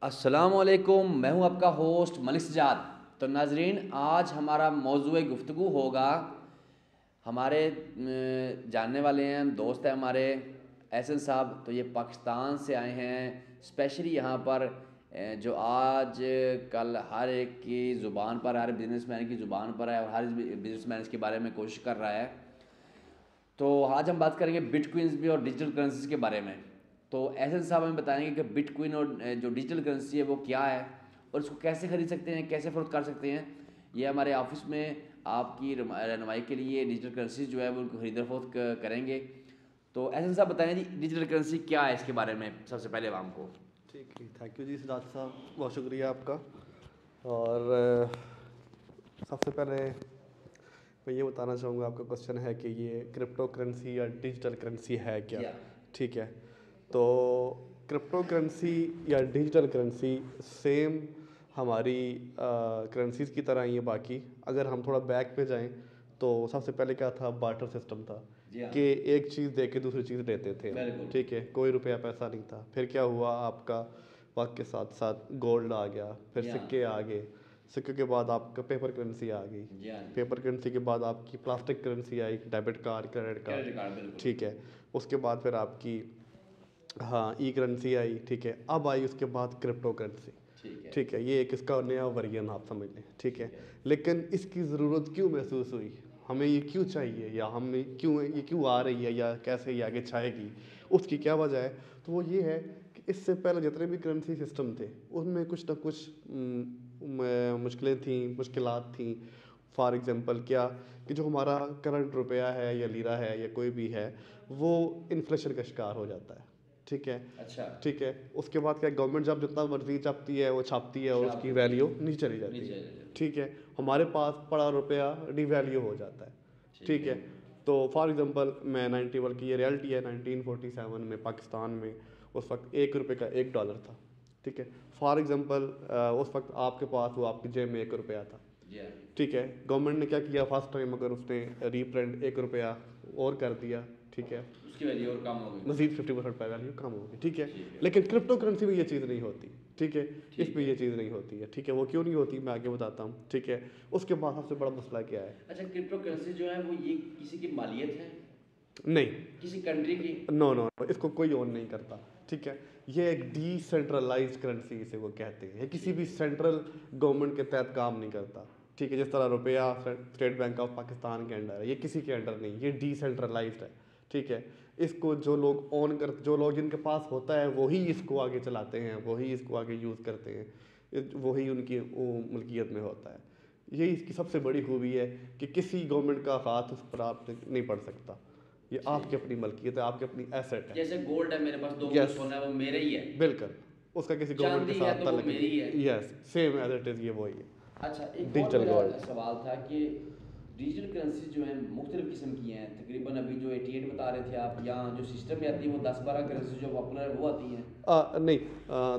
अस्सलामुअलैकुम, मैं हूं आपका होस्ट मलिक सजाद। तो नाजरीन, आज हमारा मौजूए गुफ्तगू होगा। हमारे जानने वाले हैं, दोस्त हैं हमारे एहसन साहब। तो ये पाकिस्तान से आए हैं स्पेशली यहाँ पर। जो आज कल हर एक की ज़ुबान पर, हर बिजनेसमैन की ज़ुबान पर है और हर बिजनेसमैन इसके बारे में कोशिश कर रहा है। तो आज हम बात करेंगे बिटकॉइंस भी और डिजिटल करेंसीज के बारे में। तो एहसन साहब हमें बताएंगे कि बिटकॉइन और जो डिजिटल करेंसी है वो क्या है और इसको कैसे खरीद सकते हैं, कैसे फ़रोख्त कर सकते हैं। ये हमारे ऑफिस में आपकी रहनुमाई के लिए डिजिटल करेंसीज जो है वो उनको खरीद फरोख्त करेंगे। तो एहसन साहब बताएं जी, डिजिटल करेंसी क्या है, इसके बारे में सबसे पहले आवाम को। ठीक है, थैंक यू जी सिद्धार्थ साहब, बहुत शुक्रिया आपका। और सबसे पहले मैं ये बताना चाहूँगा, आपका क्वेश्चन है कि ये क्रिप्टो करेंसी या डिजिटल करेंसी है क्या। या ठीक है, तो क्रिप्टो करेंसी या डिजिटल करेंसी सेम हमारी करेंसीज़ की तरह ही है। बाकी अगर हम थोड़ा बैक पे जाएं तो सबसे पहले क्या था, बार्टर सिस्टम था जी हाँ, कि एक चीज़ दे के दूसरी चीज़ लेते थे हम। बिल्कुल। ठीक है, कोई रुपया पैसा नहीं था। फिर क्या हुआ, आपका वक्त के साथ साथ गोल्ड आ गया, फिर जी सिक्के हाँ, आ गए। सिक्के के बाद आपका पेपर करेंसी आ गई। जी हाँ, पेपर करेंसी के बाद आपकी प्लास्टिक करेंसी आई, debit card, credit credit card. Card, बिल्कुल। ठीक है, उसके बाद फिर आपकी, हाँ, ई करेंसी आई। ठीक है, अब आई उसके बाद क्रिप्टो करेंसी। ठीक है, ठीक है, ये एक इसका नया वर्जन आप समझ लें। ठीक है, ठीक है। लेकिन इसकी ज़रूरत क्यों महसूस हुई, हमें ये क्यों चाहिए, या हमें क्यों ये क्यों आ रही है, या कैसे ये आगे छाएगी, उसकी क्या वजह है। तो वो ये है कि इससे पहले जितने भी करेंसी सिस्टम थे उनमें कुछ ना कुछ मुश्किलें थी, मुश्किलात थी। फॉर एग्ज़ाम्पल क्या, कि जो हमारा करंट रुपया है या लीरा है या कोई भी है, वो इन्फ्लेशन का शिकार हो जाता है। ठीक है, अच्छा। ठीक है, उसके बाद क्या, गवर्नमेंट जब जितना मर्जी छापती है वो छापती है और शराब उसकी पीती वैल्यू है, नीचे चली जाती नीचे है। चले जाती है। ठीक है, हमारे पास पड़ा रुपया डिवैल्यू हो जाता है। ठीक ठीक है। है, तो फॉर एग्जांपल मैं 91 की ये रियलिटी है, 1947 में पाकिस्तान में उस वक्त ₹1 का $1 था। ठीक है, फॉर एग्जांपल उस वक्त आपके पास, वो आपकी जेब में ₹1 था। जी हाँ, ठीक है, गवर्नमेंट ने क्या किया, फर्स्ट टाइम अगर उसने रीप्रिंट ₹1 और कर दिया। ठीक है, उसकी वैल्यू और कम हो गई। मजीद 50% वैल्यू कम होगी। ठीक है, ठीक है, लेकिन क्रिप्टो करेंसी में ये चीज़ नहीं होती। ठीक है, इस ठीक पे है। ये चीज़ नहीं होती है। ठीक है, वो क्यों नहीं होती मैं आगे बताता हूँ। ठीक है, उसके बाद सबसे बड़ा मसला क्या है। अच्छा, क्रिप्टो करेंसी जो है वो ये किसी की मालियत है, नहीं, किसी कंट्री की? नो नो, इसको कोई ओन नहीं करता। ठीक है, ये एक डिसेंट्रलाइज्ड करेंसी इसे वो कहते हैं। ये किसी ठीक भी है, सेंट्रल गवर्नमेंट के तहत काम नहीं करता। ठीक है, जिस तरह रुपया स्टेट बैंक ऑफ पाकिस्तान के अंडर है, ये किसी के अंडर नहीं, ये डिसेंट्रलाइज्ड है। ठीक है, इसको जो लोग ओन कर, जो लोग जिनके पास होता है वही इसको आगे चलाते हैं, वही इसको आगे यूज़ करते हैं, वही उनकी वो मुल्कियत में होता है। यही इसकी सबसे बड़ी खूबी है कि किसी गवर्नमेंट का हाथ उस पर आप नहीं पड़ सकता। ये ठीक आपकी है। अपनी मलकियत है, आपकी अपनी एसेट है। जैसे गोल्ड है, मेरे पास 2 किलो यस, सोना है, वो मेरा ही है। बिल्कुल, उसका किसी गवर्नमेंट के चांदी है साथ तो वो ताल्लुक मेरी है। नहीं। Yes, same as it is, ये वही अच्छा, है एक और डिजिटल मेरा गोल्ड। सवाल था कि डिजिटल करेंसी जो है मुख्तलिफ़ किस्म की हैं। तकरीबन अभी जो 88 बता रहे थे आप, यहाँ जो सिस्टम में आती है वो 10-12 करेंसी जो पॉपुलर है वो आती हैं। नहीं,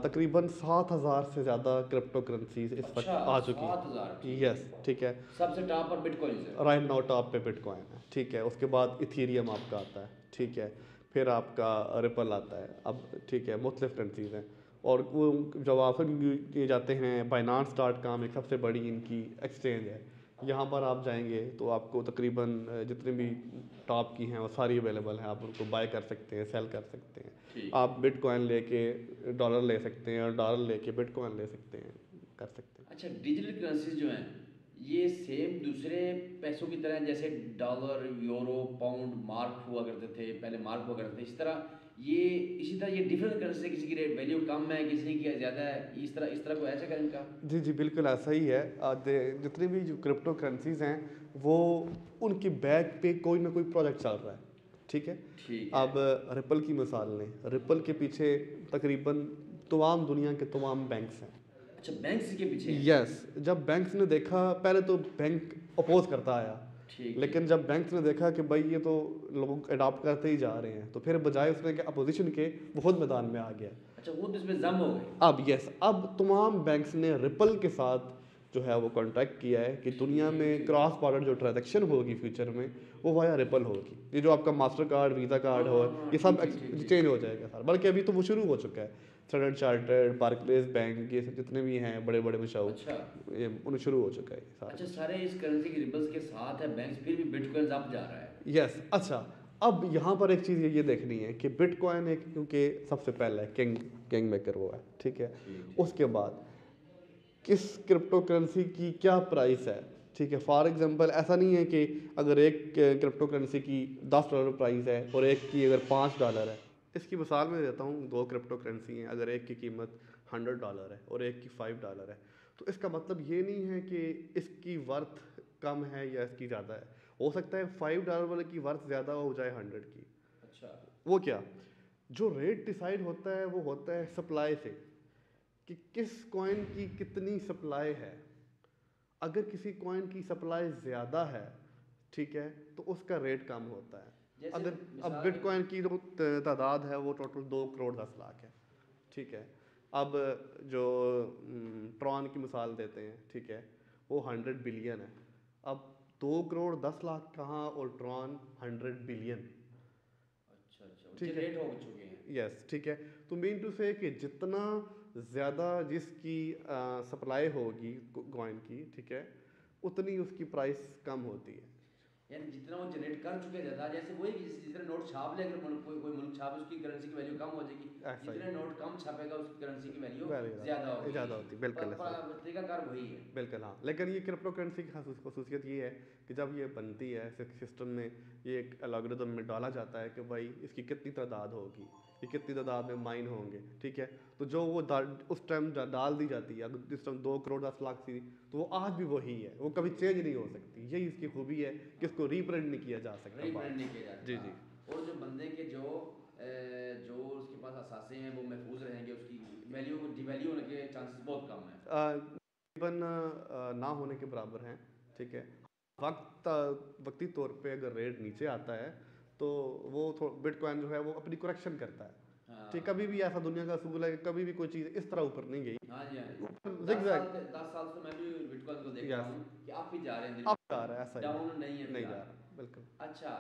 तकरीबन 7,000 से ज़्यादा क्रिप्टो करेंसीज इस अच्छा, वक्त आ चुकी 7,000, हैं। ठीक है। यस, ठीक है, सबसे टॉप पर बिटकॉइंस है। राइट नाउ टॉप पे बिटकॉइन है। ठीक है, उसके बाद इथीरियम आपका आता है। ठीक है, फिर आपका रिपल आता है। अब ठीक है, मुख्तलिफ करेंसीज हैं। और वो जब आप ये जाते हैं, बाइनांस डॉट कॉम एक सबसे बड़ी इनकी एक्सचेंज है। यहाँ पर आप जाएंगे तो आपको तकरीबन जितने भी टॉप की हैं वो सारी अवेलेबल हैं। आप उनको बाय कर सकते हैं, सेल कर सकते हैं। ठीक है। आप बिटकॉइन लेके डॉलर ले सकते हैं और डॉलर लेके बिटकॉइन ले सकते हैं, कर सकते हैं। अच्छा, डिजिटल करेंसीज जो हैं ये सेम दूसरे पैसों की तरह, जैसे डॉलर, यूरो, पाउंड, मार्क हुआ करते थे, पहले मार्क हुआ करते थे, इस तरह ये, इसी तरह ये डिफरेंट करेंसी है, किसी की रेट वैल्यू कम है, किसी की ज़्यादा है, इस तरह को ऐसा करें इनका? जी जी, बिल्कुल ऐसा ही है। जितनी भी जो क्रिप्टो करेंसीज हैं वो, उनकी बैक पे कोई ना कोई प्रोजेक्ट चल रहा है। ठीक है, ठीक है। अब रिपल की मिसाल लें, रिपल के पीछे तकरीबन तमाम दुनिया के तमाम बैंक्स हैं। अच्छा, बैंक के पीछे हैं। यस, जब बैंक्स ने देखा, पहले तो बैंक अपोज करता आया, ठीक लेकिन ठीक। जब बैंक्स ने देखा कि भाई ये तो लोग अडॉप्ट करते ही जा रहे हैं, तो फिर बजाय उसने कि अपोजिशन के, वो खुद मैदान में आ गया। अच्छा, वो तो इसमें जम हो गए। अब यस, अब तमाम बैंक्स ने रिपल के साथ जो है वो कॉन्ट्रैक्ट किया है कि दुनिया में क्रॉस बॉर्डर जो ट्रांजैक्शन होगी फ्यूचर में वो वाया रिपल होगी। ये जो आपका मास्टर कार्ड, वीज़ा कार्ड हो, ये सब चेंज हो जाएगा सर। बल्कि अभी तो वो शुरू हो चुका है। स्टैंडर्ड चार्टर्ड, बार्कलेज बैंक, ये सब जितने भी हैं बड़े बड़े मशाहूर, अच्छा ये उन्हें शुरू हो चुका है सारा अच्छा, कुछ। सारे इस करेंसी के रिबल्स के साथ है बैंक, फिर भी बिटकॉइन अप जा रहा है। यस। अच्छा, अब यहाँ पर एक चीज़ ये देखनी है कि बिटकॉइन एक, क्योंकि सबसे पहला है किंग मेकर वो है, ठीक है। उसके बाद किस क्रिप्टो करेंसी की क्या प्राइस है, ठीक है। फॉर एग्जांपल ऐसा नहीं है कि अगर एक क्रिप्टो करेंसी की $10 प्राइस है और एक की अगर $5 है। इसकी मिसाल मैं देता हूँ, दो क्रिप्टो करेंसी हैं, अगर एक की कीमत $100 है और एक की $5 है, तो इसका मतलब ये नहीं है कि इसकी वर्थ कम है या इसकी ज़्यादा है। हो सकता है $5 वाले की वर्थ ज़्यादा हो जाए 100 की। अच्छा वो क्या, जो रेट डिसाइड होता है वो होता है सप्लाई से, कि किस कॉइन की कितनी सप्लाई है। अगर किसी कॉइन की सप्लाई ज़्यादा है, ठीक है, तो उसका रेट कम होता है। जैसे अगर अब मिसाल के बिटकॉइन की जो तादाद है वो टोटल 2 करोड़ 10 लाख है, ठीक है। अब जो ट्रॉन की मिसाल देते हैं, ठीक है, वो 100 बिलियन है। अब 2 करोड़ 10 लाख कहाँ और ट्रॉन 100 बिलियन, अच्छा अच्छा, ठीक है। जनरेट हो चुके हैं। यस, ठीक है। तो मीन टू से कि जितना ज़्यादा जिसकी सप्लाई होगी कॉइन की, ठीक है, उतनी उसकी प्राइस कम होती है। यानी जितना वो जनरेट कर चुके हैं ज़्यादा, जैसे वही जितना नोट छाप ले, अगर मुल्क कोई मुल्क छापे उसकी करेंसी की वैल्यू कम हो जाएगी, ऐसा ही जितने नोट कम छापेगा उसकी करेंसी की वैल्यू वेरी ज़्यादा होगी। ज़्यादा होती, बिल्कुल ऐसा ही। तरीका कार वही है। बिल्कुल हाँ। लेकिन ये क्रिप्टो करेंसी की खसूसियत ये है कि जब ये बनती है सिस्टम में, ये एक एल्गोरिदम में डाला जाता है कि भाई इसकी कितनी तादाद होगी, ये कितनी तादाद में माइन होंगे, ठीक है। तो जो वो उस टाइम डाल दी जाती है, अगर जिस टाइम 2 करोड़ 10 लाख थी, तो वो आज भी वही है, वो कभी चेंज नहीं हो सकती। यही इसकी खूबी है कि इसको रीप्रिंट नहीं किया जा सकता रीप्रिंट बाद। नहीं किया जी जाता। जी। और जो बंदे के जो उसके पास असासे हैं वो महफूज रहेंगे, उसकी वैल्यू डिवैल्यू होने के चांसेस बहुत कम है। तकरीबन ना होने के बराबर हैं, ठीक है। वक्ती तौर पे अगर रेट नीचे आता है तो वो बिटकॉइन जो है वो अपनी करेक्शन करता है, ठीक। कभी हाँ भी ऐसा दुनिया का असूल है कि कभी भी कोई चीज़ इस तरह ऊपर नहीं गई, हाँ जी हाँ जी। ऊपर 10 साल zigzag। से 10 साल से मैं भी बिटकॉइन को देख रहा यस, हूँ कि आप ही जा रहे हैं अब दिन, जा रहा है, ऐसा ही है, डाउन नहीं है नहीं जा फिलहाल। रहा, बिल्कुल। अच्छा,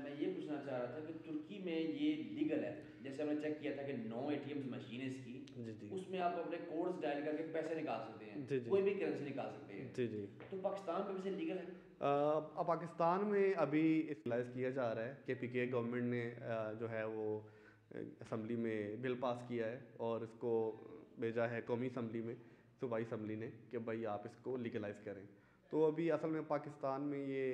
मैं ये पूछना चाह रहा था कि तुर्की में ये लीगल है, जैसे हमने चेक किया था कि 9 एटीएम मशीन है इसकी, जी जी उसमें आप अपने कोड्स डायल करके पैसे निकाल सकते हैं, जी जी कोई भी करेंसी निकाल सकते हैं। जी जी। तो पाकिस्तान में वैसे लीगल है? अब पाकिस्तान में अभी इस्लाइज किया जा रहा है कि पीके गवर्नमेंट ने जो है वो असम्बली में बिल पास किया है और इसको भेजा है कौमी असम्बली में, सूबाई असम्बली ने, कि भाई आप इसको लीगलाइज करें। तो अभी असल में पाकिस्तान में ये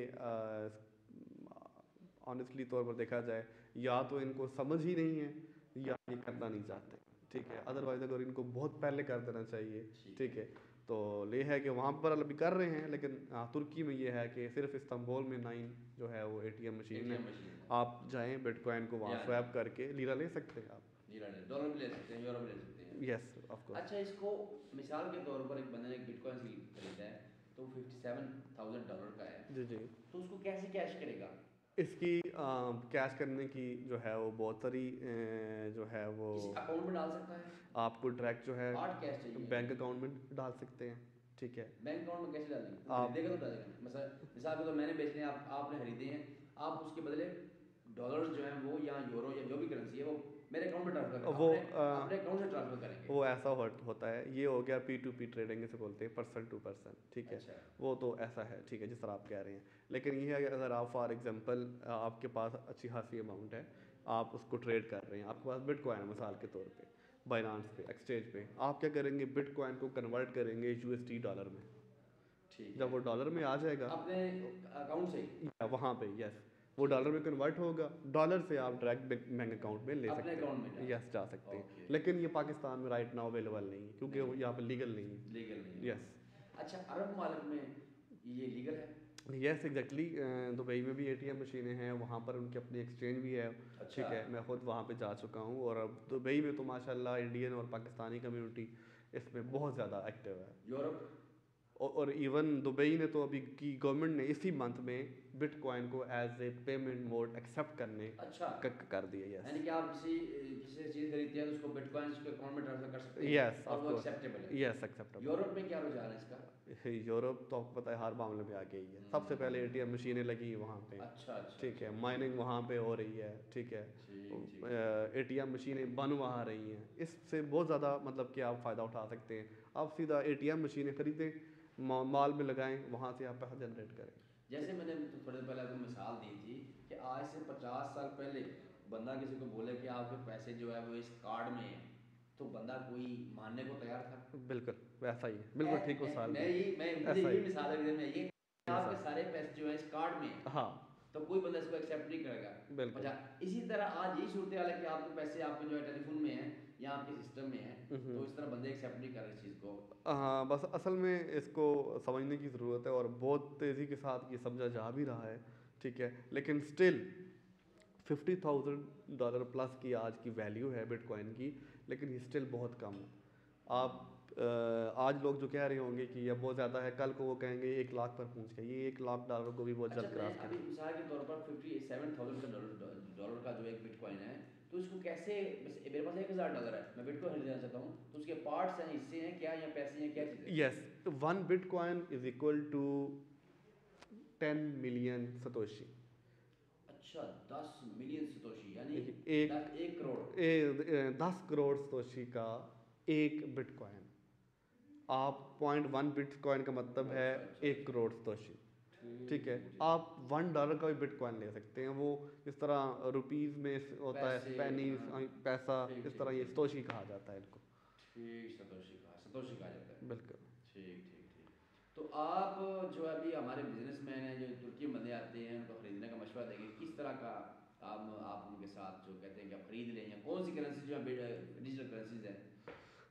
ऑनेस्टली तौर पर देखा जाए, या तो इनको समझ ही नहीं है या ये करना नहीं चाहते, ठीक है। अदरवाइज़ अगर इनको बहुत पहले कर देना चाहिए, ठीक है। तो ये है कि वहाँ पर अभी कर रहे हैं, लेकिन तुर्की में ये है कि सिर्फ इस्तांबुल में 9 जो है वो एटीएम मशीन है। एटीएम मशीन आप जाएं बिटकॉइन को वहाँ या स्वैप करके लीरा ले सकते हैं आप। डॉलर भी ले सकते हैं, यूरो भी ले सकते हैं। Yes of course. अच्छा, इसको मिसाल के तौर पर एक बंदे ने एक बिटकॉइन खरीदा है तो $57,000 का है, जी जी। तो उसको कैसे कैश करेगा? इसकी कैश करने की जो है वो बहुत सारी जो है वो किसी अकाउंट में डाल सकता है? आपको डायरेक्ट जो है हार्ड कैश चाहिए? बैंक अकाउंट में डाल सकते हैं, ठीक है। बैंक अकाउंट में कैसे डालेंगे? वो आप खरीदेगा तो डालेगा, मिसाल के तो मैंने बेचने, आपने खरीदे हैं, आप उसके बदले डॉलर्स जो हैं वो या यूरो या जो भी करेंसी है वो मेरे अकाउंट में ट्रांसफर करें, वो अपने अपने अकाउंट से ट्रांसफर करेंगे। वो ऐसा होता है, ये हो गया P2P ट्रेडिंग इसे बोलते हैं, पर्सन टू पर्सन, ठीक है। अच्छा वो तो ऐसा है, ठीक है, जिस तरह आप कह रहे हैं। लेकिन ये है कि अगर आप फॉर एग्जांपल आपके पास अच्छी खासी अमाउंट है, आप उसको ट्रेड कर रहे हैं, आपके पास बिटकॉइन है मिसाल के तौर पे, बाइनांस पे, एक्सचेंज पे, आप क्या करेंगे, बिटकॉइन को कन्वर्ट करेंगे USD डॉलर में। ठीक जब है, वो डॉलर में आ जाएगा अपने अकाउंट से ही? वहाँ पे, यस, वो ठीक डॉलर है, में कन्वर्ट होगा, डॉलर से आप डायरेक्ट बैंक अकाउंट में ले अपने सकते अकाउंट में हैं, डाल यस, जा सकते हैं। ओके, लेकिन ये पाकिस्तान में राइट नाउ अवेलेबल नहीं है, क्योंकि नहीं वो यहाँ पे लीगल नहीं है। लीगल नहीं है। यस अच्छा, अरब मालिक में ये लीगल है? Yes exactly. दुबई में भी ATM मशीनें हैं, वहाँ पर उनकी अपनी एक्सचेंज भी है, अच्छा ठीक है। मैं खुद वहाँ पे जा चुका हूँ, और अब दुबई में तो माशाल्लाह इंडियन और पाकिस्तानी कम्युनिटी इसमें बहुत ज़्यादा एक्टिव है। यूरोप? और इवन दुबई ने तो अभी की गवर्नमेंट ने इसी मंथ में बिटकॉइन को as a payment mode accept करने अच्छा कर दिया। यस यानी कि आप किसी किसी चीज़ खरीदते हैं तो उसको बिटकॉइन उसके अकाउंट में ट्रांसफर कर सकते हैं यस और ऑफ वो कोर्स एक्सेप्टेबल है। Yes acceptable. यूरोप में क्या रुझान है इसका? यूरोप तो आपको पता है हर मामले में आगे ही है। सबसे पहले एटीएम मशीनें लगी वहाँ पे, अच्छा अच्छा ठीक है, माइनिंग वहाँ पे हो रही है, ठीक है, एटीएम मशीनें बन वहाँ रही हैं। इससे बहुत ज़्यादा मतलब कि आप फ़ायदा उठा सकते हैं। आप सीधा एटीएम मशीनें खरीदें, माल में लगाएं, वहाँ से आप पैसा जनरेट करें। जैसे मैंने थोड़े पहले आपको मिसाल दी थी कि आज से 50 साल पहले बंदा किसी को बोले कि आपके पैसे जो है वो इस कार्ड में है तो बंदा कोई मानने को तैयार था। बिल्कुल वैसा ही है, बिल्कुल ठीक मिसाल मैं दी, ये मैं मुझे ऐसा ये ही मिसाल है में ये आपके मिसाल। सारे पैसे जो है इस कार्ड में है हाँ तो कोई बंदा इसको एक्सेप्ट नहीं करेगा। बिल्कुल। इसी तरह आज यही सूरत हाल है कि आपके पैसे आपके जो है टेलीफोन में है या आपके सिस्टम में है तो इस तरह बंदे एक्सेप्ट नहीं कर रहे इस चीज़ को। हाँ बस असल में इसको समझने की ज़रूरत है और बहुत तेज़ी के साथ ये समझा जा भी रहा है, ठीक है, लेकिन स्टिल $50,000 प्लस की आज की वैल्यू है बिटकॉइन की, लेकिन ये स्टिल बहुत कम है। आप आज लोग जो कह रहे होंगे कि यह बहुत ज़्यादा है, कल को वो कहेंगे 1 लाख पर पहुंच गया। ये $1 लाख को भी बहुत अच्छा जल्द मैं क्रॉस अभी करेगा। मिसाल के तौर पर 57,000 डॉलर का जो एक बिटकॉइन है तो इसको कैसे मेरे पास $1,000 है मैं बिटकॉइन खरीदना चाहता हूँ तो उसके पार्ट्स हैं हिस्से हैं क्या या पैसे हैं क्या चीज़ है? Yes, 1 bitcoin is equal to 10 million satoshi. अच्छा 10 मिलियन सतोशी यानी एक 1 करोड़। 10 करोड़ सतोशी का एक बिटकॉइन। आप 0.1 बिटकॉइन का मतलब है अच्छा अच्छा 1 करोड़ सतोशी, ठीक है। आप $1 का भी बिटकॉइन ले सकते हैं। वो इस तरह रुपीज़ में होता है, पैसे पेनीज, हाँ पैसा, ठीक इस ठीक तरह ये ठीक सतोशी कहा जाता है इनको। ठीक सतोशी कहा जाता है। बिल्कुल। ठीक ठीक ठीक। तो आप जो अभी हमारे बिजनेसमैन हैं जो तुर्की में बंदे आते हैं उनको खरीदने का मशवरा देंगे किस तरह का आप उनके साथ जो कहते हैं कि आप खरीद लें या कौन सी करेंसी जो डिजिटल करेंसीज है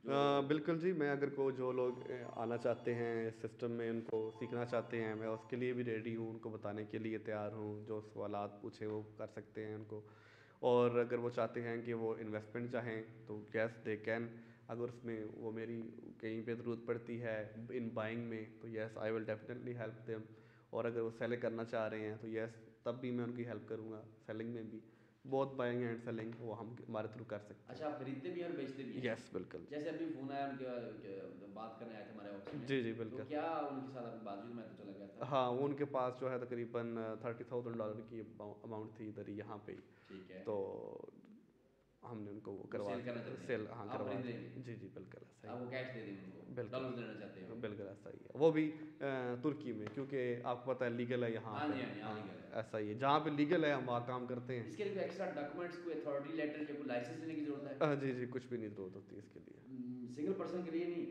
जो बिल्कुल जी, मैं अगर को जो लोग आना चाहते हैं इस सिस्टम में, उनको सीखना चाहते हैं, मैं उसके लिए भी रेडी हूँ, उनको बताने के लिए तैयार हूँ। जो सवालात पूछे वो कर सकते हैं उनको। और अगर वो चाहते हैं कि वो इन्वेस्टमेंट चाहें तो यस दे कैन। अगर उसमें वो मेरी कहीं पे ज़रूरत पड़ती है इन बाइंग में तो yes I will definitely help them. और अगर वो सेल करना चाह रहे हैं तो यस तब भी मैं उनकी हेल्प करूँगा। सेलिंग में भी बहुत बाइंग एंड सेलिंग वो हम हमारे थ्रू कर सकते हैं। अच्छा आप खरीदते भी हैं और बेचते भी हैं? यस बिल्कुल। जैसे अभी फ़ोन आया उनके बात करने आए थे हमारे ऑफिस में जी जी तो बिल्कुल। क्या उनके साथ आपकी बातचीत मैं तो चला गया था। हाँ वो उनके पास जो है तकरीबन $30,000 की अमाउंट थी इधर ही यहाँ पे ही। ठीक है तो हमने उनको वो वो करवा सेल करना चाहते सेल, हैं हाँ आप करवा खरीद दी। लेंगे जी जी बिल्कुल ऐसा आप ही। वो कैश दे देंगे उनको बिल्कुल डॉलर देना चाहते हैं वो। बिल्कुल ऐसा ही है। वो भी तुर्की में, क्योंकि आपको पता है लीगल है यहाँ हाँ पे। जी हाँ जी हाँ हाँ लीगल है। ऐसा ही है, जहाँ पे लीगल है हम वहाँ काम करते हैं। इसके लिए कोई एक्स्ट्रा डॉक्यूमेंट्स कोई अथॉरिटी लेटर या कोई लाइसेंस लेने की जरूरत है? जी जी कुछ भी नहीं ज़रूरत होती इसके लिए। सिंगल पर्सन के लिए नहीं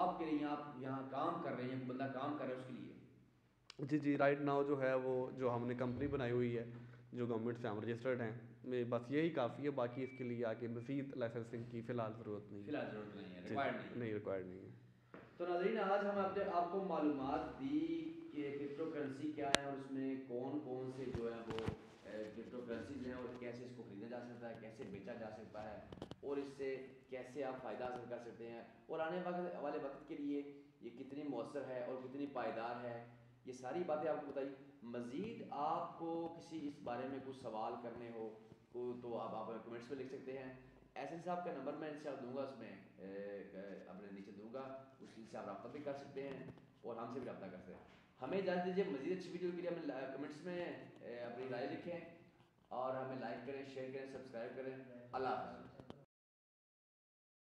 आपके लिए आप यहाँ काम कर रहे हैं बंदा काम कर रहा है उसके लिए? जी जी राइट नाउ जो है वो जो हमने कंपनी बनाई हुई है जो गवर्नमेंट से हम रजिस्टर्ड हैं, में बस यही काफ़ी है। बाकी इसके लिए आगे मज़ीद लाइसेंसिंग की फ़िलहाल ज़रूरत नहीं है। फिलहाल जरूरत नहीं है जी रिक्वायर्ड नहीं है। नहीं रिक्वायर्ड नहीं है। तो नाज़रीन आज हम आपको मालूमात दी कि क्रिप्टो करेंसी क्या है और उसमें कौन कौन से जो है वो क्रिप्टो करेंसीज हैं और कैसे इसको खरीदा जा सकता है कैसे बेचा जा सकता है और इससे कैसे आप फ़ायदा हासिल कर सकते हैं और आने वाले वक्त के लिए ये कितनी मौसर है और कितनी पायदार है। ये सारी बातें आपको बताई। मज़ीद आपको किसी इस बारे में कुछ सवाल करने हो तो आप कमेंट्स में लिख सकते हैं। एहसन साहब का नंबर मैं इंशाल्लाह दूंगा उसमें अपने नीचे दूंगा उससे आप रब्ता भी कर सकते हैं और हमसे भी रब्ता कर सकते हैं। हमें इजाज़त दीजिए मज़ीद अच्छी वीडियो के लिए हमें कमेंट्स में अपनी राय लिखें और हमें लाइक करें शेयर करें सब्सक्राइब करें। अल्लाह हाफ़िज़।